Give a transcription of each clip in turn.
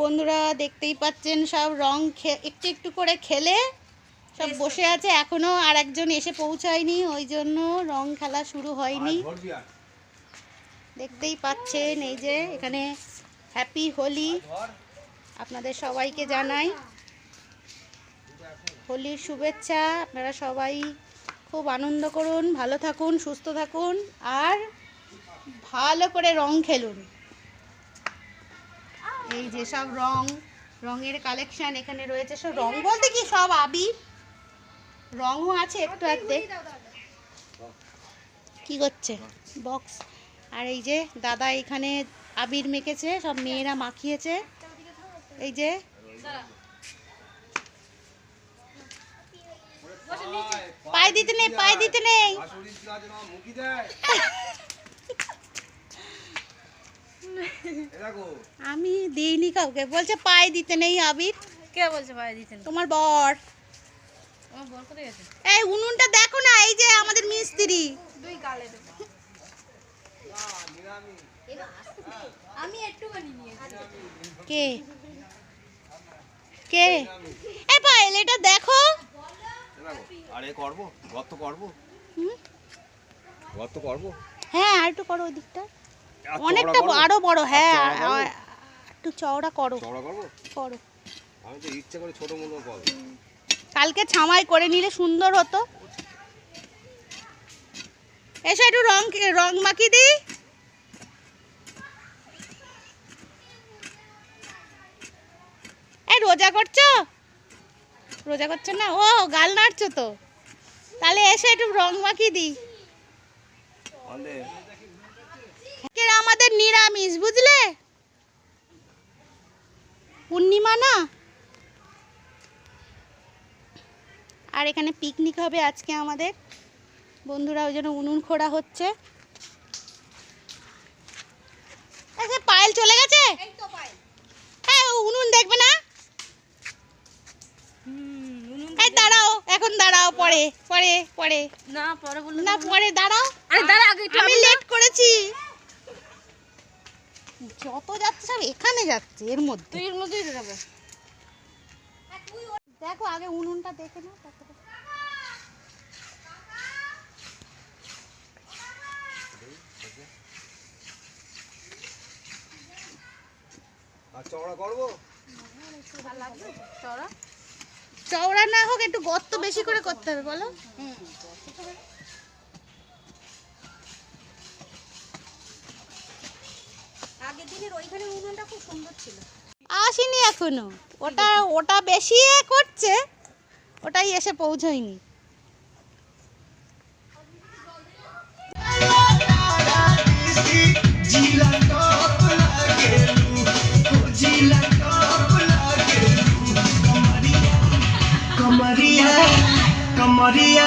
বন্ধুরা দেখতেই পাচ্ছেন সব রং একটু একটু করে খেলে সব বসে আছে, এখনো আর একজন এসে পৌঁছায়নি, ওই জন্য রং খেলা শুরু হয়নি। দেখতেই পাচ্ছেন এই যে এখানে হ্যাপি হোলি আপনাদের সবাইকে জানাই, হোলির শুভেচ্ছা। আপনারা সবাই খুব আনন্দ করুন, ভালো থাকুন, সুস্থ থাকুন আর ভালো করে রং খেলুন। এই যে সব রঙের কালেকশন এখানে রয়েছে, সব রং বলতে কি সব আবির, রঙও আছে একটু আধটু। কি করছে বক্স? আর এই যে দাদা এখানে আবির মেখেছে, সব মেয়েরা মাখিয়েছে। এই যে পায়ে দিতে নেই, পায়ে দিতে নেই। আমি দিইনি কাউকে, বলছে পায়ে দিতে নেই আবির। কে বলছে পায়ে দিতে নেই? তোমার বর। আমার বর কোথায় গেছে? এই উনুনটা দেখো না, এই যে আমাদের মিস্ত্রি। দুই গালে দেব। আমি একটুখানি নিয়েছি। কে কে? এই পায়েল এটা দেখো। আরে করব, গর্ত করব, গর্ত করব। হ্যাঁ আর একটু করো ওই দিকটা, অনেকটা আরো বড়। হ্যাঁ একটু চওড়া করো। চওড়া করব? করো। আমি তো ইচ্ছে করে ছোট মতো করব। কালকে ছামাই করে নিলে সুন্দর হতো। এসে একটু রং মাখিয়ে দিই। এই রোজা করছো? রোজা করছো না? ও গাল নাড়ছো তো, তাহলে এসে একটু রং মাখিয়ে দিই। আমাদের নিরামিষ, বুঝলে, পূর্ণিমা না। আর এখানে পিকনিক হবে আজকে আমাদের বন্ধুরা, ওই জন্য উনুন খোঁড়া হচ্ছে। পায়েল চলে গেছে। হ্যাঁ উনুন দেখবে না। দাঁড়াও, এখন দাঁড়াও, পরে পরে পরে না পরে বলুন না, পরে দাঁড়াও। আরে দাঁড়া, আগে আমি লেট করেছি। যত যাচ্ছে সব এখানে যাচ্ছে, এর মধ্যে তুই এর মধ্যেই যাবে। দেখো আগে উনুনটা দেখে নাও। আর চওড়া করব? চওড়া না হোক, একটু গর্ত বেশি করে করতে হবে, বলো। আগের দিনের ওইখানে উনুনটা খুব সুন্দর ছিল। আসেনি এখনো, ওটা বেশি করছে, ওটাই এসে পৌঁছয়নি। कमरिया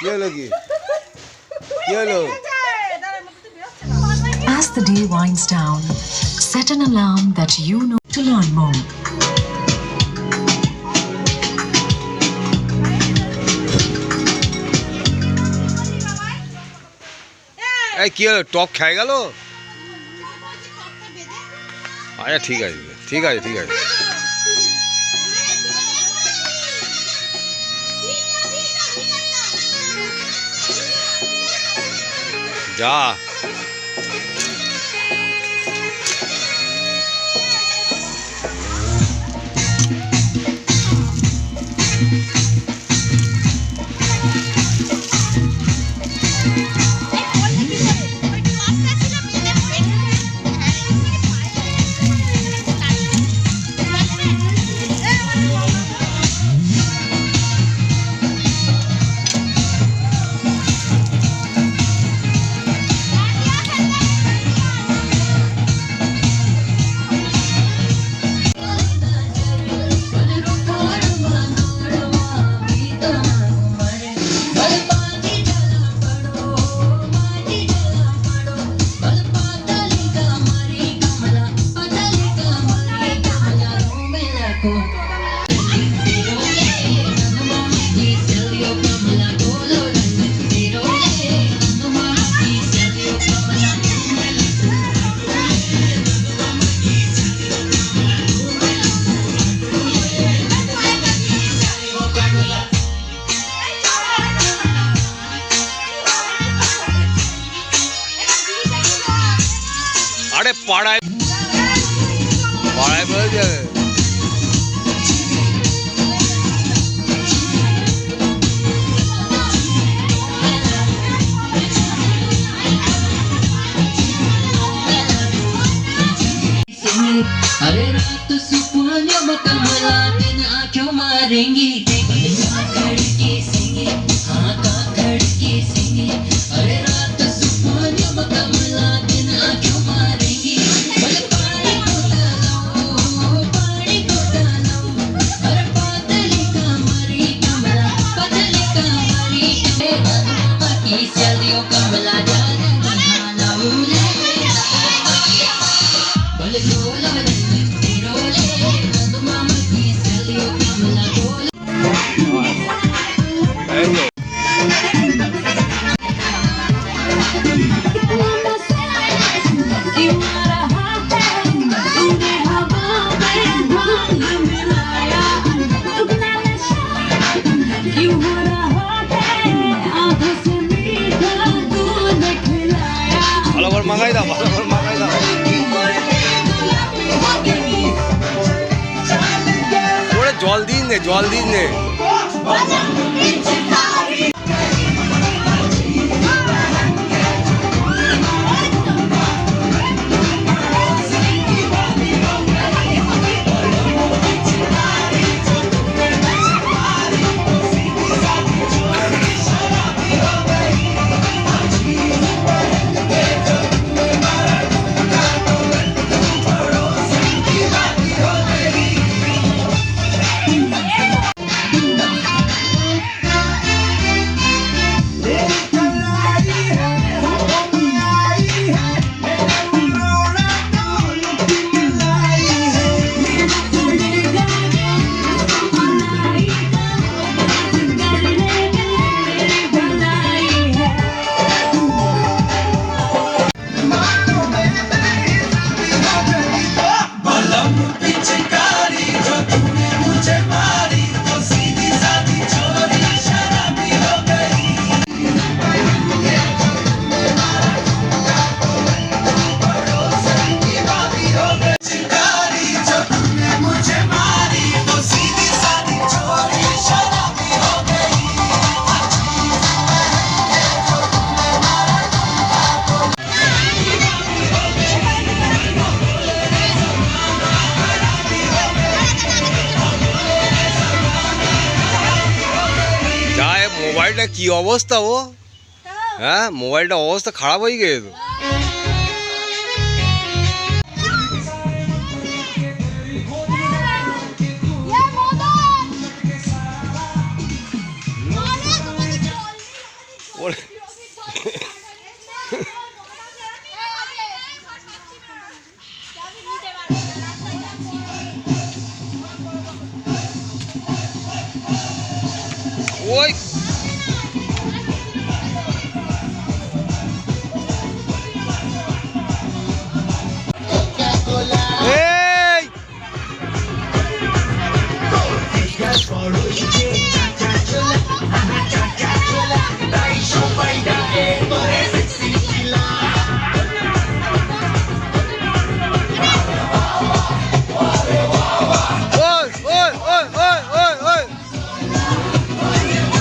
কি হলো কি হলো? As the day winds down, set an alarm that you know to learn more. এই কি হলো, টক খেয়ে গেল? আচ্ছা ঠিক আছে ঠিক আছে ঠিক আছে। যা আরে পাড়ায় পাড়ায় বলে যাবে। अरे रात सुपने बकमला दिन आंखों मारेंगी खड़की सिंगे हाँ का खड़की सिंगे अरे रात सुपने बकमला दिन आंखों मारेंगी बोले पानी को डालो अरे पातली कमरी कमला पतली कमरी कमला की सदियों कमला जाने बहाना उले बोले गोला ভালো করে মাখাই দাও, ভালো করে মাখাই দাও। ওরে জল দিন নে, জল দিন নে। মোবাইলটা কি অবস্থা ও, হ্যাঁ মোবাইলটা অবস্থা খারাপ হয়ে গেছে তো। ওরে, ওই এই ওই ওই ওই ওই ওই ওই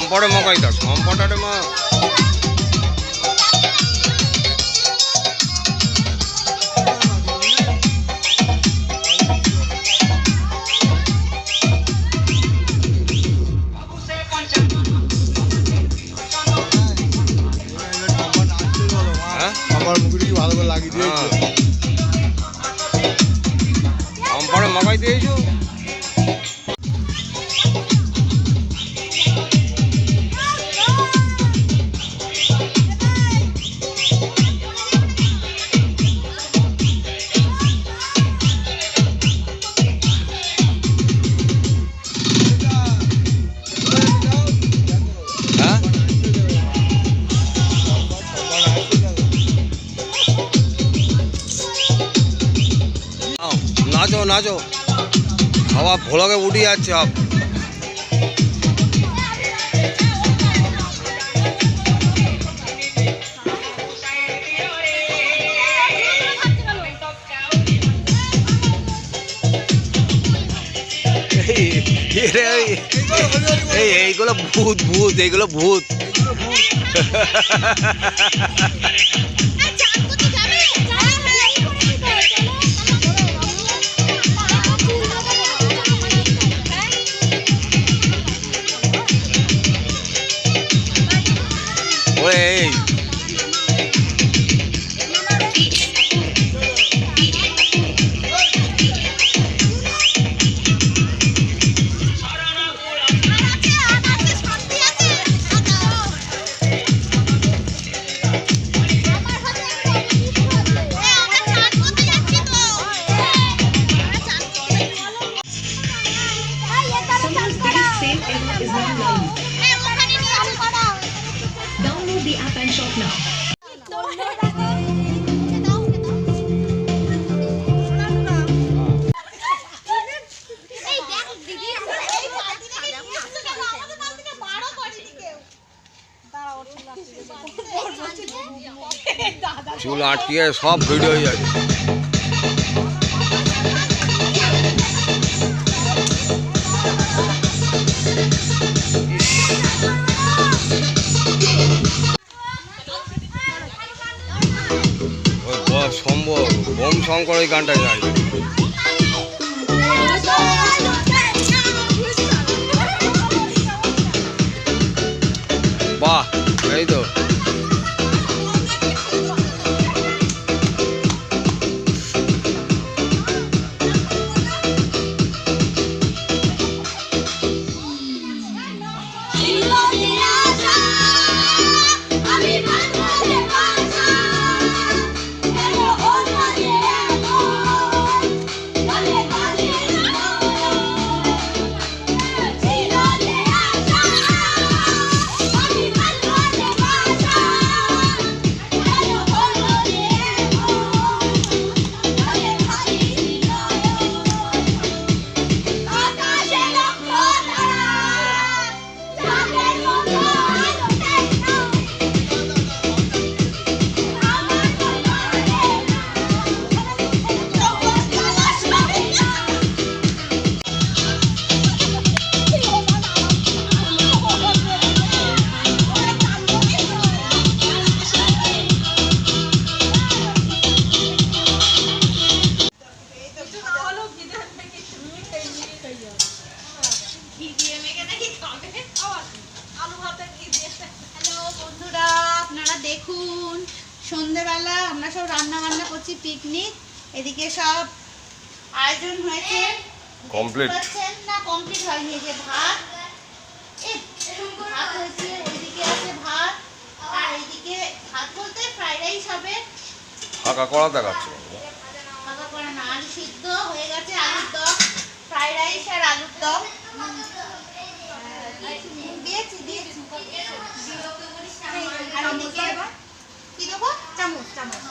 সম্পরে মকাই দাও সম্পটারে মা আমার মুখে কি ভালো করে লাগিয়ে দিয়েছো? আমপাড়ে মাখাই দিয়েছো? হ্যাঁ নাচো নাচো হাওয়া ভোলাকে উঠে যাচ্ছে আপ এইগুলো ভূত ভূত এইগুলো ভূত ওরে এই Download the app and shop now. চুল আটকিয়ে সব ভিডিও হয়ে যাচ্ছে সম্ভব বোম শঙ্কর ওই গানটা গাই বাহ এই তো হ্যালো বন্ধুরা, আপনারা দেখুন সন্ধ্যেবেলা আমরা সব রান্না বান্না করছি, পিকনিক। এদিকে সব আয়োজন হয়েছে, কমপ্লিট না কমপ্লিট হয়নি। যে ভাত ভাত হয়েছে, ওইদিকে আছে ভাত, আর এইদিকে ভাত বলতে ফ্রাইড রাইস হবে। ফাঁকা করা দেখাচ্ছে ফাঁকা করে না, আলু সিদ্ধ হয়ে গেছে, আলুর দম, ফ্রাইড রাইস আর আলুর দম দিয়েছি দিয়েছি। আর ওদিকে কি দেবো? চামচ চামচ